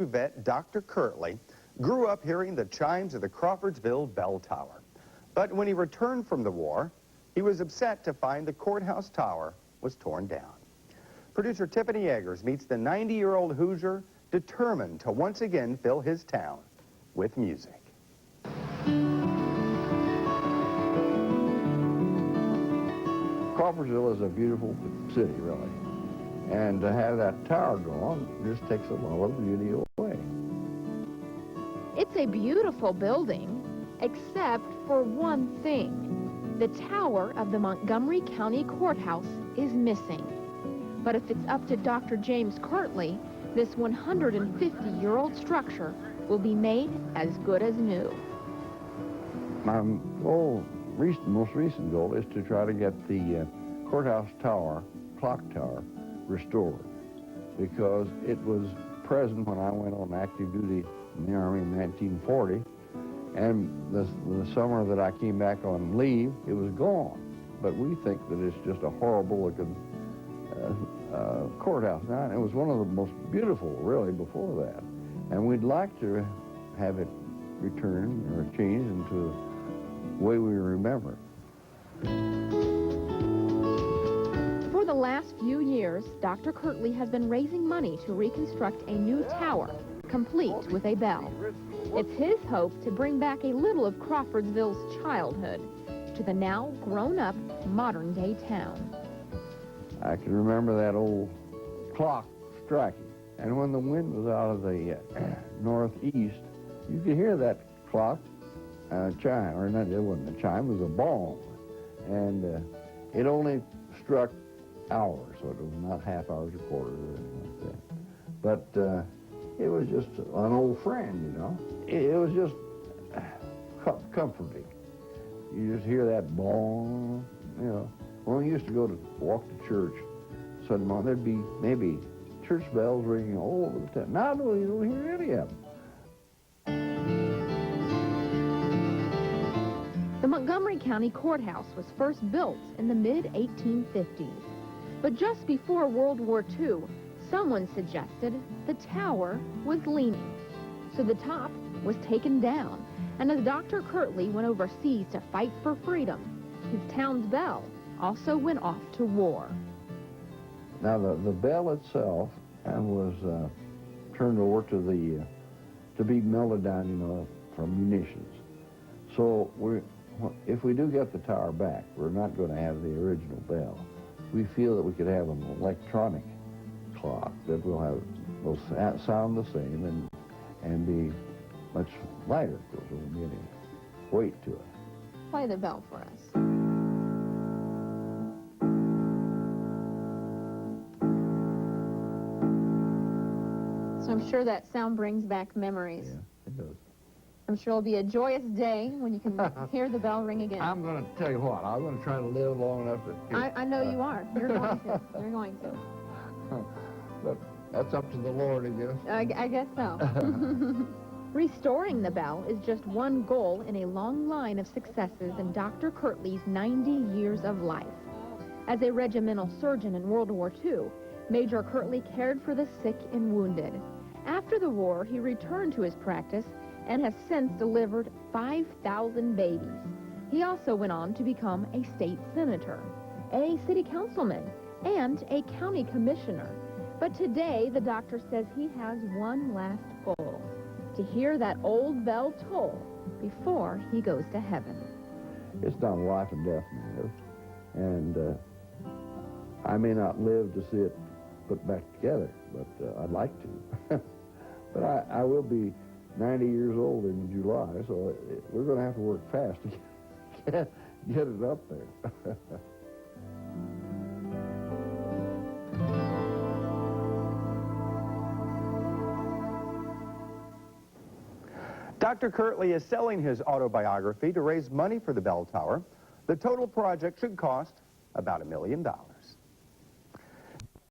vet Dr. Kirtley grew up hearing the chimes of the Crawfordsville bell tower. But when he returned from the war, he was upset to find the courthouse tower was torn down. Producer Tiffany Eggers meets the 90-year-old Hoosier determined to once again fill his town with music. Crawfordsville is a beautiful city, really. And to have that tower gone just takes a lot of beauty away. It's a beautiful building, except for one thing. The tower of the Montgomery County Courthouse is missing. But if it's up to Dr. James Kirtley, this 150-year-old structure will be made as good as new. My most recent goal is to try to get the courthouse tower, clock tower, restored, because it was present when I went on active duty in the Army in 1940, and the summer that I came back on leave, it was gone. But we think that it's just a horrible-looking courthouse now. It was one of the most beautiful, really, before that. And we'd like to have it returned or changed into the way we remember. For the last few years, Dr. Kirtley has been raising money to reconstruct a new tower, complete with a bell. It's his hope to bring back a little of Crawfordsville's childhood to the now grown-up modern-day town. I can remember that old clock striking, and when the wind was out of the northeast, you could hear that clock chime, or not, it wasn't a chime, it was a bong, and it only struck hours, so it was not half hours or quarters or anything like that. But it was just an old friend, you know. It was just comforting. You just hear that bong, you know. When we used to go to walk to church Sunday morning, there'd be maybe church bells ringing all over the town. Now you don't hear any of them. The Montgomery County Courthouse was first built in the mid-1850s. But just before World War II, someone suggested the tower was leaning. So the top was taken down. And as Dr. Kirtley went overseas to fight for freedom, his town's bell also went off to war. Now the bell itself was turned over to be melted down, you know, from munitions. So if we do get the tower back, we're not going to have the original bell. We feel that we could have an electronic clock that will sound the same and be much lighter, because there won't be any weight to it. Play the bell for us. So I'm sure that sound brings back memories. Yeah, it does. I'm sure it'll be a joyous day when you can hear the bell ring again. I'm going to tell you what, I'm going to try to live long enough to... I know you are. You're going to. You're going to. But that's up to the Lord, I guess. I guess so. Restoring the bell is just one goal in a long line of successes in Dr. Kirtley's 90 years of life. As a regimental surgeon in World War II, Major Kirtley cared for the sick and wounded. After the war, he returned to his practice and has since delivered 5,000 babies. He also went on to become a state senator, a city councilman, and a county commissioner. But today, the doctor says he has one last goal: to hear that old bell toll before he goes to heaven. It's not a life and death matter, and I may not live to see it put back together, but I'd like to. But I will be 90 years old in July, so we're going to have to work fast to get it up there. Dr. Kirtley is selling his autobiography to raise money for the bell tower. The total project should cost about $1 million.